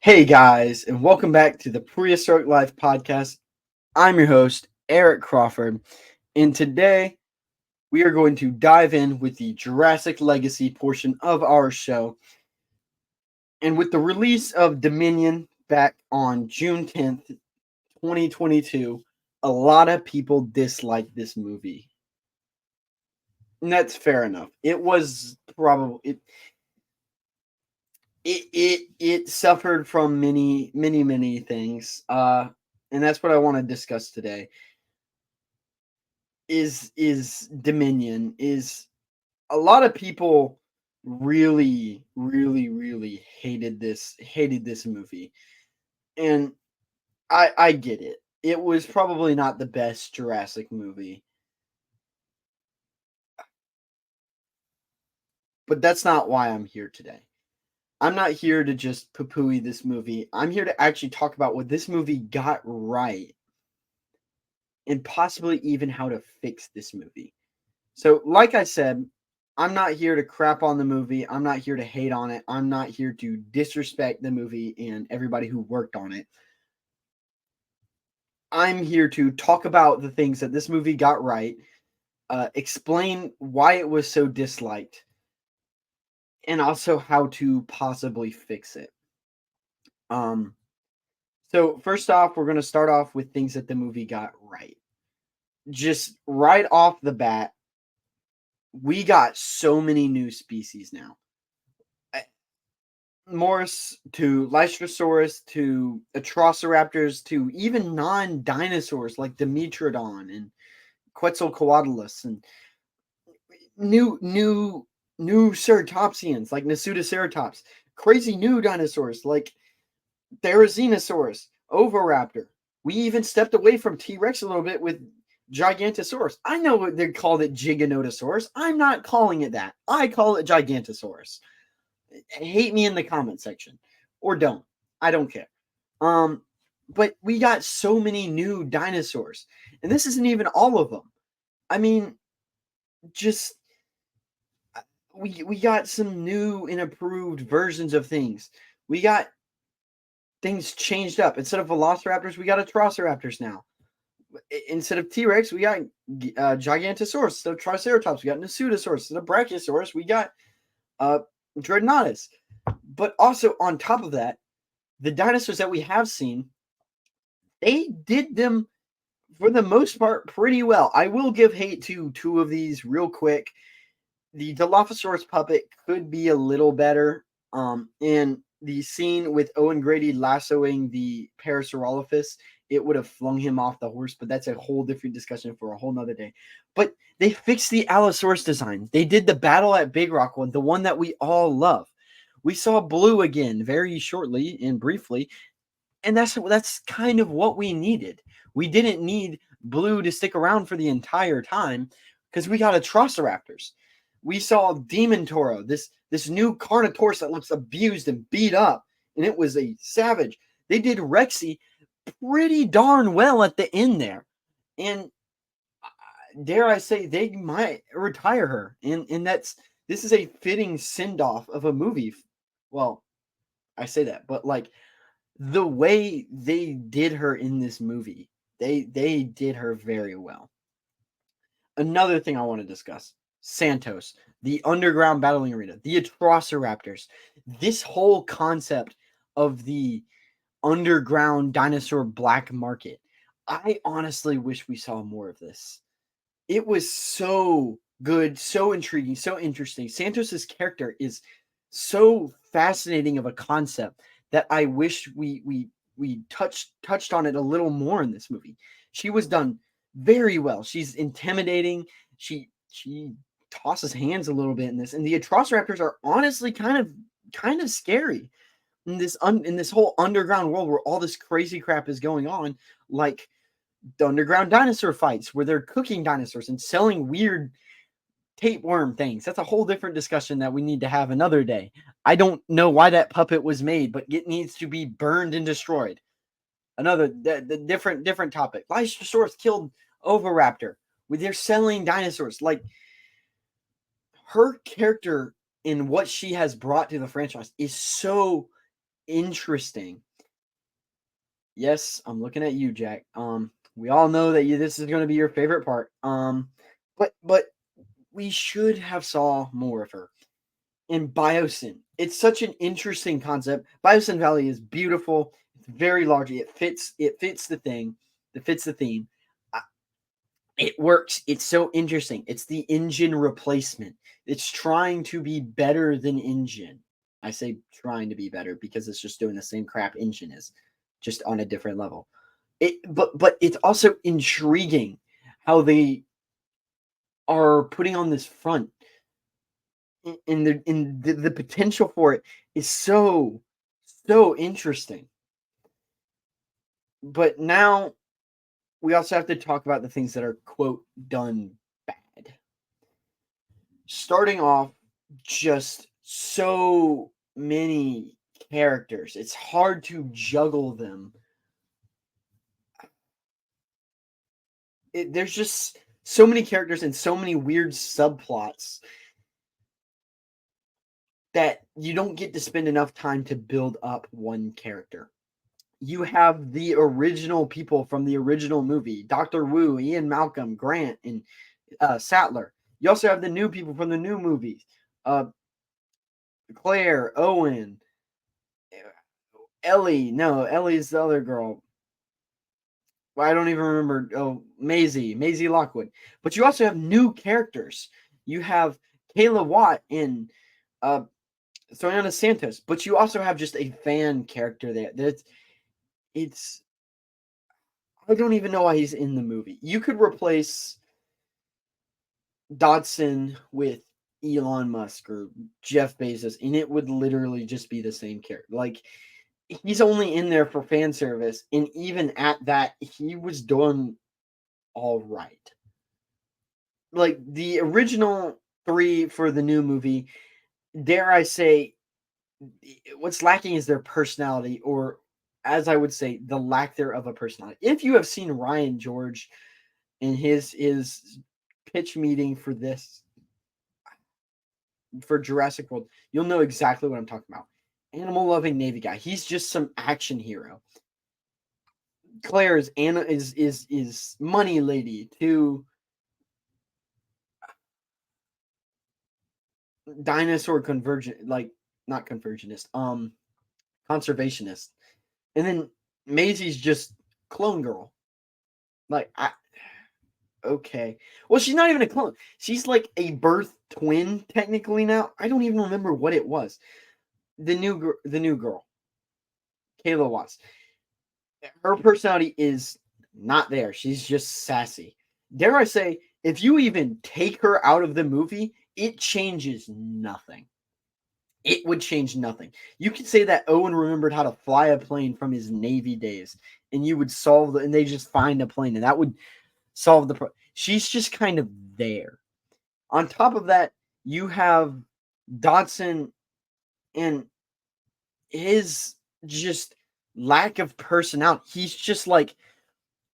Hey guys, and welcome back to the Prehistoric Life Podcast. I'm your host, Eric Crawford, and today we are going to dive in with the Jurassic Legacy portion of our show. And with the release of Dominion back on June 10th, 2022, a lot of people disliked this movie. And that's fair enough. It was probably it suffered from many things. And that's what I want to discuss today. Is Dominion. Is a lot of people really hated this movie. And I get it. It was probably not the best Jurassic movie. But that's not why I'm here today. I'm not here to just poo-pooey this movie. I'm here to actually talk about what this movie got right and possibly even how to fix this movie. So, like I said, I'm not here to crap on the movie. I'm not here to hate on it. I'm not here to disrespect the movie and everybody who worked on it. I'm here to talk about the things that this movie got right, explain why it was so disliked, and also how to possibly fix it. So first off, we're going to start off with things that the movie got right. Just right off the bat, we got so many new species now. Morse to Lystrosaurus to Atrociraptors to even non-dinosaurs like Dimetrodon and Quetzalcoatlus and new ceratopsians like Nasutoceratops, crazy new dinosaurs like Therizinosaurus, Oviraptor. We even stepped away from T-Rex a little bit with Gigantosaurus. I know they called it Giganotosaurus. I'm not calling it that. I call it Gigantosaurus. Hate me in the comment section. Or don't. I don't care. But we got so many new dinosaurs. And this isn't even all of them. I mean, just we got some new and improved versions of things. We got things changed up. Instead of Velociraptors, we got Atrociraptors now. Instead of T-Rex, we got Gigantosaurus. So Triceratops, we got Nasutosaurus. So the Brachiosaurus, we got Dreadnoughtus. But also on top of that, the dinosaurs that we have seen, they did them for the most part pretty well. I will give hate to two of these real quick. The Dilophosaurus puppet could be a little better. And the scene with Owen Grady lassoing the Parasaurolophus, it would have flung him off the horse, but that's a whole different discussion for a whole nother day. But they fixed the Allosaurus design. They did the Battle at Big Rock one, the one that we all love. We saw Blue again very shortly and briefly, and that's kind of what we needed. We didn't need Blue to stick around for the entire time because we got Atrociraptors. We saw Demon Toro, this new Carnotaurus that looks abused and beat up, and it was a savage. They did Rexy pretty darn well at the end there, and dare I say they might retire her, and this is a fitting send off of a movie. Well, I say that, but like the way they did her in this movie, they did her very well. Another thing I want to discuss: Santos, the underground battling arena, the Atrociraptors, this whole concept of the underground dinosaur black market. I honestly wish we saw more of this. It was so good, so intriguing, so interesting. Santos's character is so fascinating of a concept that I wish we touched on it a little more in this movie. She was done very well. She's intimidating. She tosses hands a little bit in this, and the Atrociraptors are honestly kind of scary in this whole underground world where all this crazy crap is going on, like the underground dinosaur fights where they're cooking dinosaurs and selling weird tapeworm things. That's a whole different discussion that we need to have another day. I don't know why that puppet was made, but it needs to be burned and destroyed. Another the different topic. Lystrosaurus killed Oviraptor. They're selling dinosaurs. Like, her character and what she has brought to the franchise is so interesting. Yes, I'm looking at you, Jack. We all know that this is going to be your favorite part. But we should have saw more of her in Biosyn. It's such an interesting concept. Biosyn Valley is beautiful. It's very large. It fits. It fits the thing. It fits the theme. It works. It's so interesting. It's the engine replacement. It's trying to be better than engine. I say trying to be better because it's just doing the same crap engine is, just on a different level. But it's also intriguing how they are putting on this front, the potential for it is so interesting. But now we also have to talk about the things that are, quote, done bad. Starting off, just so many characters. It's hard to juggle them. There's just so many characters and so many weird subplots that you don't get to spend enough time to build up one character. You have the original people from the original movie, Dr. Wu, Ian Malcolm, Grant, and Sattler. You also have the new people from the new movies, Claire, Owen, Ellie. No, Ellie's the other girl. Well, I don't even remember. Oh, Maisie Lockwood. But you also have new characters. You have Kayla Watt and Soyana Santos, but you also have just a fan character there. It's I don't even know why he's in the movie. You could replace Dodson with Elon Musk or Jeff Bezos, and it would literally just be the same character. Like, he's only in there for fan service, and even at that, he was doing all right. Like, the original 3 for the new movie, dare I say, what's lacking is their personality, or as I would say, the lack there of a personality. If you have seen Ryan George in his pitch meeting for Jurassic World, you'll know exactly what I'm talking about. Animal loving Navy guy. He's just some action hero. Claire is Anna is money lady to dinosaur convergent, like not convergentist, conservationist. And then Maisie's just clone girl. Like, okay. Well, she's not even a clone. She's like a birth twin technically now. I don't even remember what it was. The new girl, Kayla Watts. Her personality is not there. She's just sassy. Dare I say, if you even take her out of the movie, it changes nothing. It would change nothing. You could say that Owen remembered how to fly a plane from his Navy days, and you would and they just find a plane, and that would solve the problem. She's just kind of there. On top of that, you have Dodson and his just lack of personality. He's just like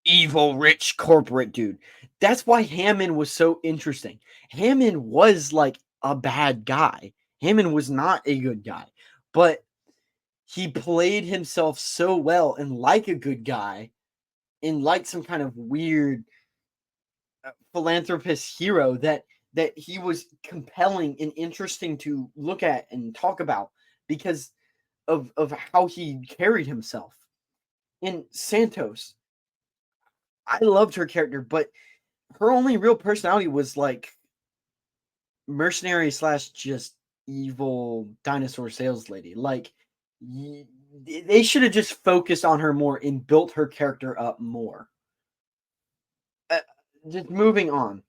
evil, rich corporate dude. That's why Hammond was so interesting. Hammond was like a bad guy. Hammond was not a good guy, but he played himself so well and like a good guy and like some kind of weird philanthropist hero that he was compelling and interesting to look at and talk about because of how he carried himself. In Santos, I loved her character, but her only real personality was like mercenary / just evil dinosaur sales lady. Like, they should have just focused on her more and built her character up more. Just moving on.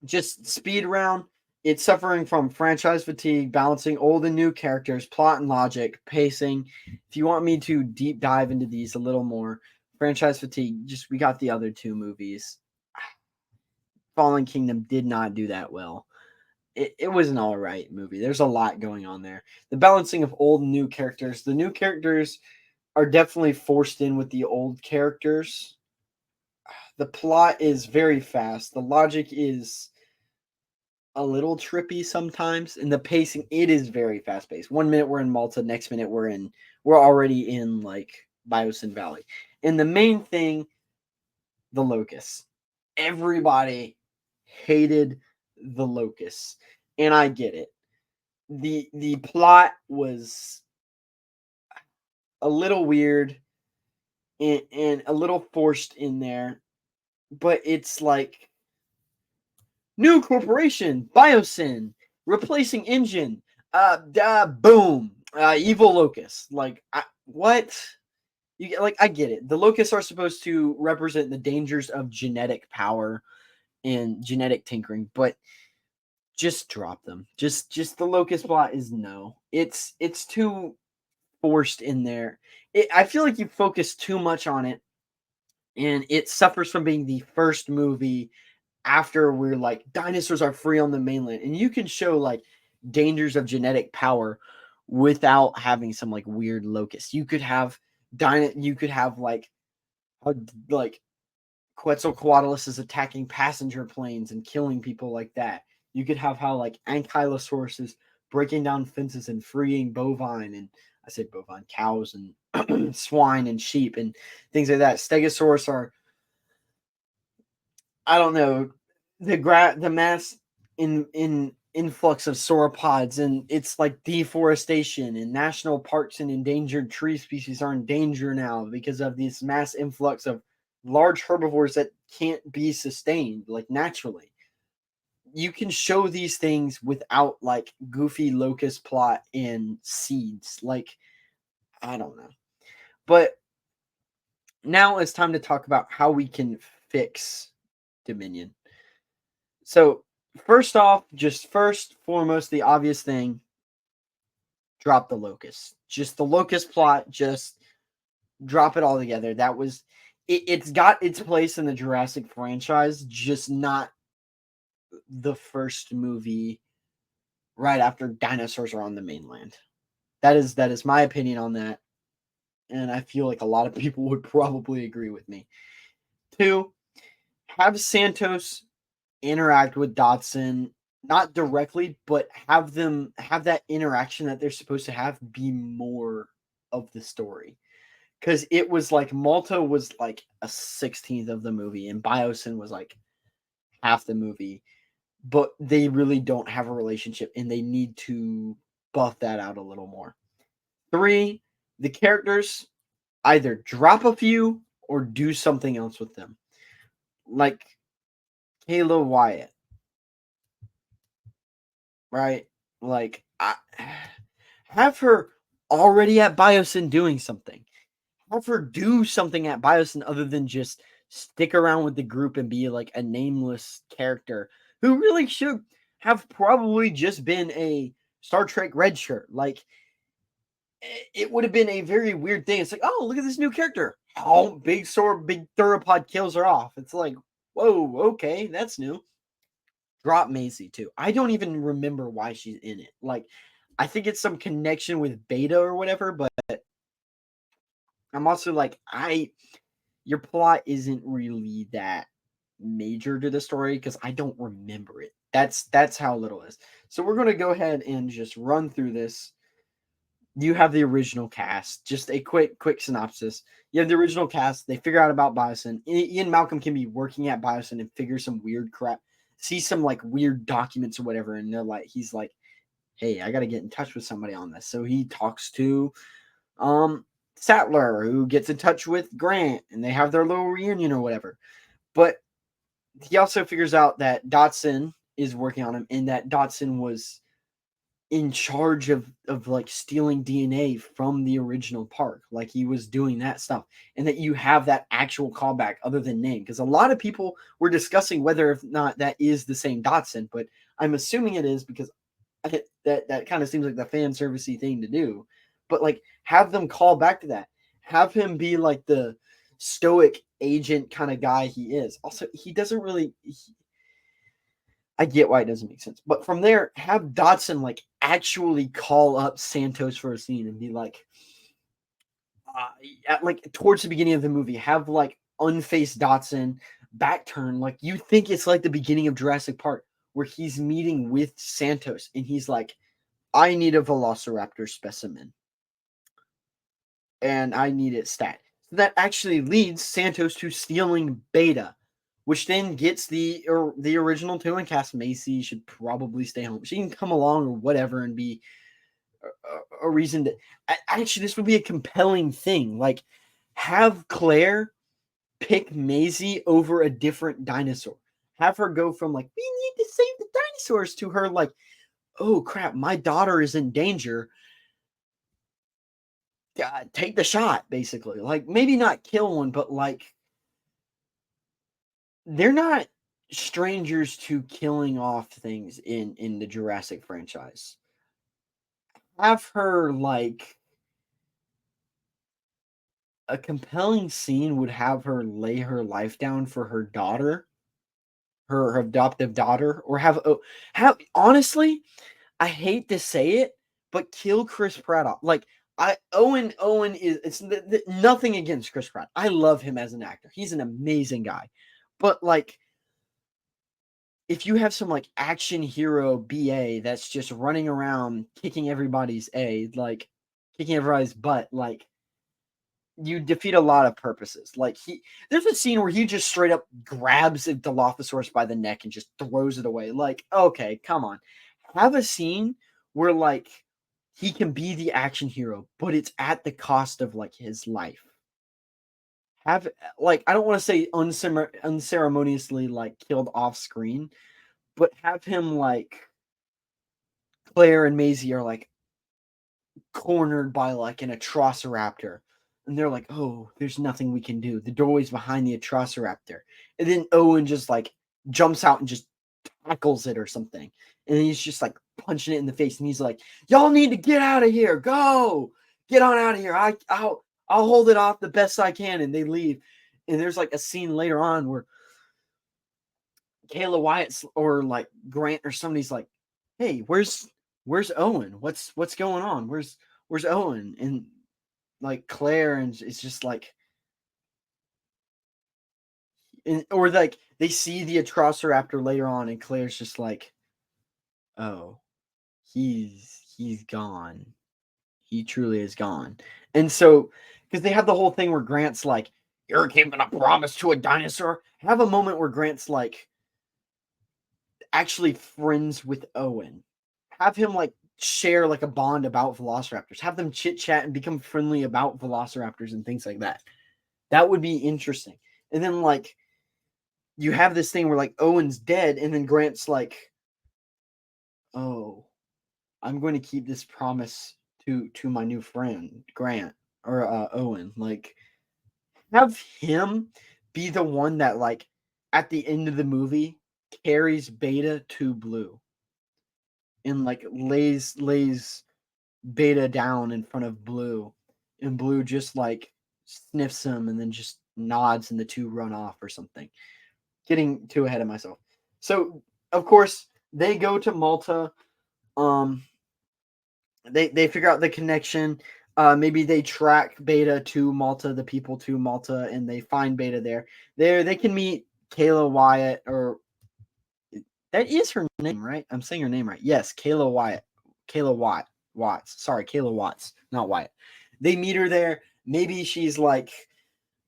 Just speed round. It's suffering from franchise fatigue, balancing old and new characters, plot and logic, pacing. If you want me to deep dive into these a little more, franchise fatigue, just we got the other 2 movies. Fallen Kingdom did not do that well. It was an all right movie. There's a lot going on there. The balancing of old and new characters. The new characters are definitely forced in with the old characters. The plot is very fast. The logic is a little trippy sometimes. And the pacing, it is very fast paced. 1 minute we're in Malta, next minute we're already in like Biosyn Valley. And the main thing, the locusts. Everybody hated the locusts, and I get it. The plot was a little weird and a little forced in there, but it's like new corporation, Biosyn, replacing engine, boom, evil locust. Like, what? You get, like, I get it. The locusts are supposed to represent the dangers of genetic power and genetic tinkering, but just drop them. Just the locust plot is no. It's too forced in there. I feel like you focus too much on it, and it suffers from being the first movie after we're like dinosaurs are free on the mainland, and you can show like dangers of genetic power without having some like weird locusts. You could have you could have like like Quetzalcoatlus is attacking passenger planes and killing people like that. You could have how like Ankylosaurus is breaking down fences and freeing bovine, and I said bovine, cows and swine and sheep and things like that. Stegosaurus are, I don't know, the mass in influx of sauropods, and it's like deforestation, and national parks and endangered tree species are in danger now because of this mass influx of large herbivores that can't be sustained like naturally. You can show these things without like goofy locust plot and seeds. Like, I don't know. But now it's time to talk about how we can fix Dominion. So, first off, just first foremost, the obvious thing, drop the locust. Just the locust plot, just drop it all together. That was it's got its place in the Jurassic franchise, just not the first movie right after dinosaurs are on the mainland. That is my opinion on that. And I feel like a lot of people would probably agree with me. 2, have Santos interact with Dodson, not directly, but have them have that interaction that they're supposed to have be more of the story. Because it was like Malta was like a 16th of the movie, and Biosyn was like half the movie. But they really don't have a relationship, and they need to buff that out a little more. 3, the characters, either drop a few or do something else with them. Like Kayla Wyatt, right? Like, have her already at Biosyn doing something. Have her do something at Biosyn other than just stick around with the group and be like a nameless character who really should have probably just been a Star Trek red shirt. Like, it would have been a very weird thing. It's like, oh, look at this new character. Oh, big theropod kills her off. It's like, whoa, okay, that's new. Drop Maisie too. I don't even remember why she's in it. Like, I think it's some connection with Beta or whatever, but I'm also like, your plot isn't really that major to the story because I don't remember it. That's how little it is. So we're gonna go ahead and just run through this. You have the original cast. Just a quick synopsis. You have the original cast. They figure out about Biosyn. Ian Malcolm can be working at Biosyn and figure some weird crap, see some like weird documents or whatever, and he's like, hey, I gotta get in touch with somebody on this. So he talks to Sattler, who gets in touch with Grant, and they have their little reunion or whatever. But he also figures out that Dodson is working on him, and that Dodson was in charge of like stealing DNA from the original park. Like, he was doing that stuff, and that you have that actual callback other than name, because a lot of people were discussing whether or not that is the same Dodson, but I'm assuming it is because that kind of seems like the fan servicey thing to do. But like, have them call back to that. Have him be like the stoic agent kind of guy he is. Also, he doesn't really. I get why it doesn't make sense. But from there, have Dodson like actually call up Santos for a scene and be like, like towards the beginning of the movie, have like unfaced Dodson back turn, like you think it's like the beginning of Jurassic Park. where he's meeting with Santos and he's like, I need a velociraptor specimen and I need it stat. So that actually leads Santos to stealing Beta, which then gets the original two in cast. Macy should probably stay home. She can come along or whatever and be a reason to. Actually, this would be a compelling thing. Like, have Claire pick Maisie over a different dinosaur. Have her go from like, we need to save the dinosaurs to her like, oh crap, my daughter is in danger. Take the shot, basically. Like, maybe not kill one, but like, they're not strangers to killing off things in the Jurassic franchise. Have her like a compelling scene would have her lay her life down for her daughter, her adoptive daughter, or have honestly, I hate to say it, but kill Chris Pratt off. Like, Owen is it's nothing against Chris Pratt. I love him as an actor. He's an amazing guy. But like, if you have some like action hero BA that's just running around kicking everybody's kicking everybody's butt, like, you defeat a lot of purposes. Like, there's a scene where he just straight up grabs a Dilophosaurus by the neck and just throws it away. Like, okay, come on. Have a scene where like he can be the action hero, but it's at the cost of like his life. Have like, I don't want to say unceremoniously like killed off screen, but have him like Claire and Maisie are like cornered by like an Atrociraptor. And they're like, oh, there's nothing we can do. The doorway's behind the Atrociraptor. And then Owen just like jumps out and just tackles it or something. And he's just like punching it in the face. And he's like, y'all need to get out of here. Go. Get on out of here. I'll hold it off the best I can. And they leave. And there's like a scene later on where Kayla Wyatt's or like Grant or somebody's like, hey, where's Owen? What's going on? Where's Owen? And like Claire, and it's just like, or like they see the Atrociraptor later on, and Claire's just like, oh, he's gone. He truly is gone. And so, because they have the whole thing where Grant's like, you're keeping a promise to a dinosaur. Have a moment where Grant's like actually friends with Owen. Have him like share like a bond about velociraptors. Have them chit chat and become friendly about velociraptors and things like that. That would be interesting. And then like you have this thing where like Owen's dead, and then Grant's like, oh, I'm going to keep this promise to my new friend Grant or Owen. Like, have him be the one that like at the end of the movie carries Beta to Blue and like lays Beta down in front of Blue, and Blue just like sniffs him and then just nods and the two run off or something. Getting too ahead of myself. So of course they go to Malta. They figure out the connection. Maybe they track Beta to Malta, the people to Malta, and they find Beta there. They can meet Kayla Wyatt, or that is her name, right? I'm saying her name right. Yes, Kayla Wyatt. Watts. Sorry, Kayla Watts, not Wyatt. They meet her there. Maybe she's like,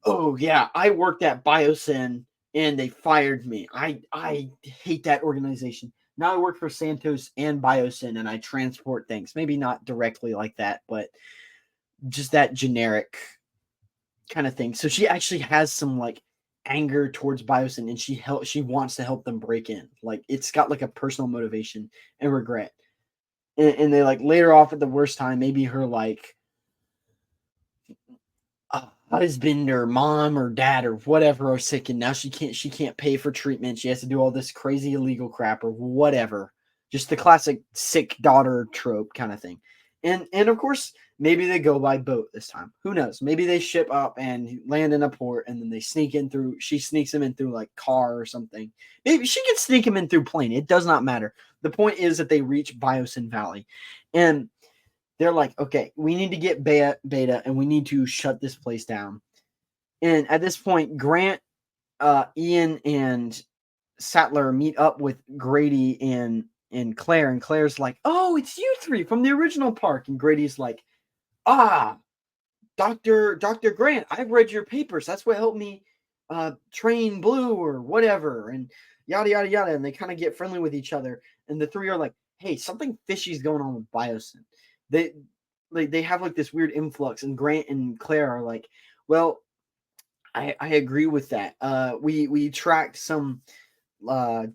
oh yeah, I worked at Biosyn and they fired me. I hate that organization. Now I work for Santos and Biosyn and I transport things. Maybe not directly like that, but just that generic kind of thing. So she actually has some like anger towards Biosyn, and she wants to help them break in. Like, it's got like a personal motivation and regret. And they like later off at the worst time, maybe her like husband or mom or dad or whatever are sick, and now she can't pay for treatment. She has to do all this crazy illegal crap or whatever. Just the classic sick daughter trope kind of thing. And of course, maybe they go by boat this time. Who knows? Maybe they ship up and land in a port, and then they she sneaks him in through like car or something. Maybe she can sneak him in through plane. It does not matter. The point is that they reach Biosyn Valley, and they're like, okay, we need to get Beta, and we need to shut this place down. And at this point, Grant, Ian, and Sattler meet up with Grady and Claire, and Claire's like, "Oh, it's you three from the original park," and Grady's like, "Ah, Dr. Grant, I've read your papers. That's what helped me train Blue or whatever," and yada yada yada. And they kind of get friendly with each other. And the three are like, "Hey, something fishy's going on with Biosyn." They they have like this weird influx, and Grant and Claire are like, "Well, I agree with that. We tracked some uh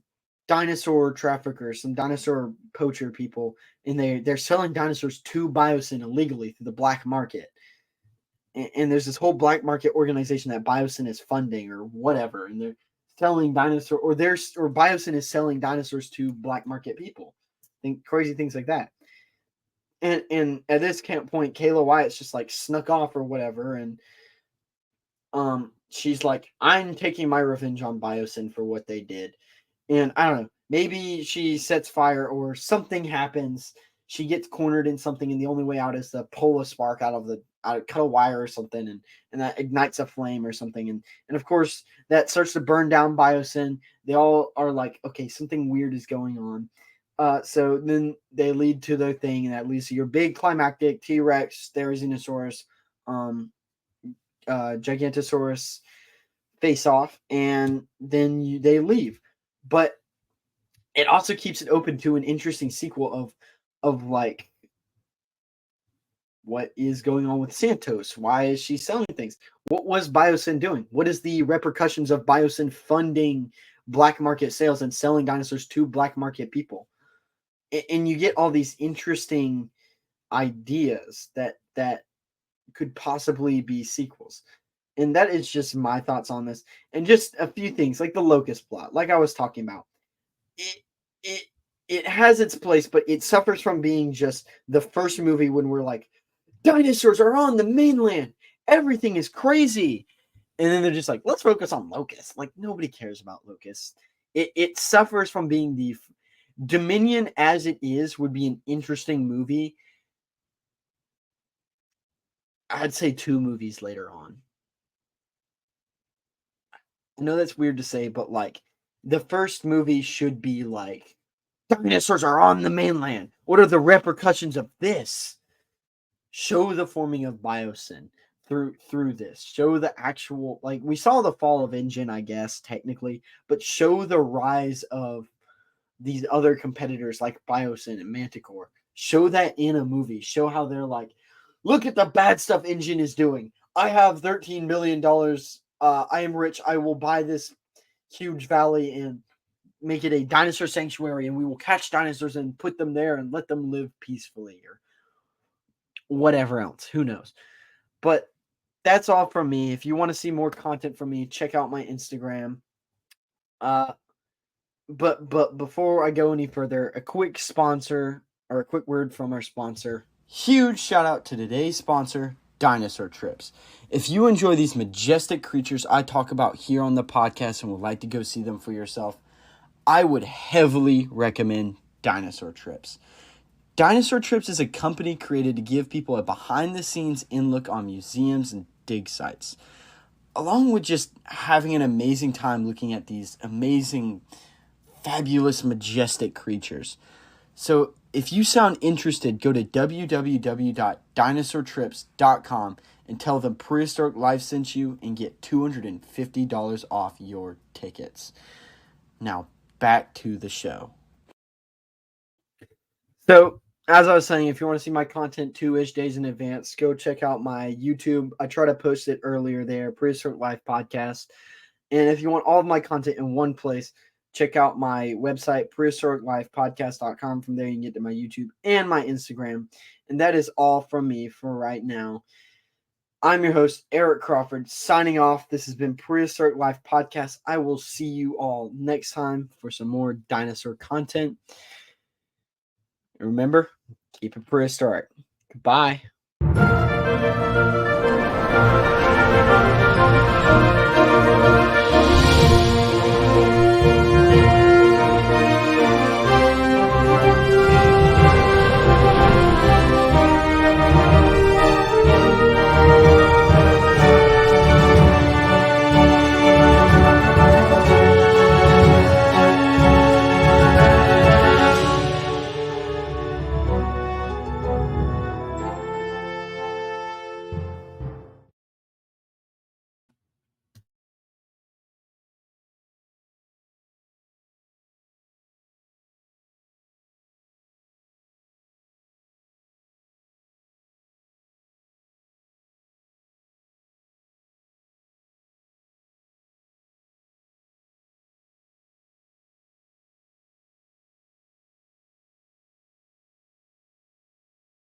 dinosaur traffickers, some dinosaur poacher people, and they're selling dinosaurs to Biosyn illegally through the black market." And there's this whole black market organization that Biosyn is funding or whatever, and they're selling or Biosyn is selling dinosaurs to black market people. Think crazy things like that. And at this point, Kayla Wyatt's just like snuck off or whatever, and she's like, "I'm taking my revenge on Biosyn for what they did." And I don't know, maybe she sets fire or something happens. She gets cornered in something, and the only way out is to pull a spark out of cut a wire or something, and that ignites a flame or something. And of course, that starts to burn down Biosyn. They all are like, okay, something weird is going on. So then they lead to their thing, and that leads to your big climactic T-Rex, Therizinosaurus, Gigantosaurus face off, and then they leave. But it also keeps it open to an interesting sequel of like, what is going on with Santos? Why is she selling things? What was Biosyn doing? What is the repercussions of Biosyn funding black market sales and selling dinosaurs to black market people? And you get all these interesting ideas that could possibly be sequels. And that is just my thoughts on this. And just a few things like the locust plot, like I was talking about. It it it has its place, but it suffers from being just the first movie when we're like, dinosaurs are on the mainland, everything is crazy, and then they're just like, let's focus on locusts. Like, nobody cares about locusts. It suffers from being the Dominion as it is would be an interesting movie. I'd say 2 movies later on. I know that's weird to say, but like, the first movie should be like, dinosaurs are on the mainland. What are the repercussions of this? Show the forming of Biosyn through this. Show the actual, like, we saw the fall of Engine, I guess, technically, but show the rise of these other competitors like Biosyn and Manticore. Show that in a movie. Show how they're like, look at the bad stuff Engine is doing. I have $13 million. I am rich. I will buy this huge valley and make it a dinosaur sanctuary, and we will catch dinosaurs and put them there and let them live peacefully, or whatever else. Who knows? But that's all from me. If you want to see more content from me, check out my Instagram. But before I go any further, a quick sponsor, or a quick word from our sponsor. Huge shout out to today's sponsor, Dinosaur Trips. If you enjoy these majestic creatures I talk about here on the podcast and would like to go see them for yourself, I would heavily recommend Dinosaur Trips. Dinosaur Trips is a company created to give people a behind-the-scenes in-look on museums and dig sites, along with just having an amazing time looking at these amazing, fabulous, majestic creatures. So if you sound interested, go to www.dinosaurtrips.com and tell them Prehistoric Life sent you and get $250 off your tickets. Now, back to the show. So, as I was saying, if you want to see my content 2-ish days in advance, go check out my YouTube. I try to post it earlier there, Prehistoric Life Podcast. And if you want all of my content in one place, check out my website, prehistoriclifepodcast.com. From there, you can get to my YouTube and my Instagram. And that is all from me for right now. I'm your host, Eric Crawford, signing off. This has been Prehistoric Life Podcast. I will see you all next time for some more dinosaur content. Remember, keep it prehistoric. Goodbye.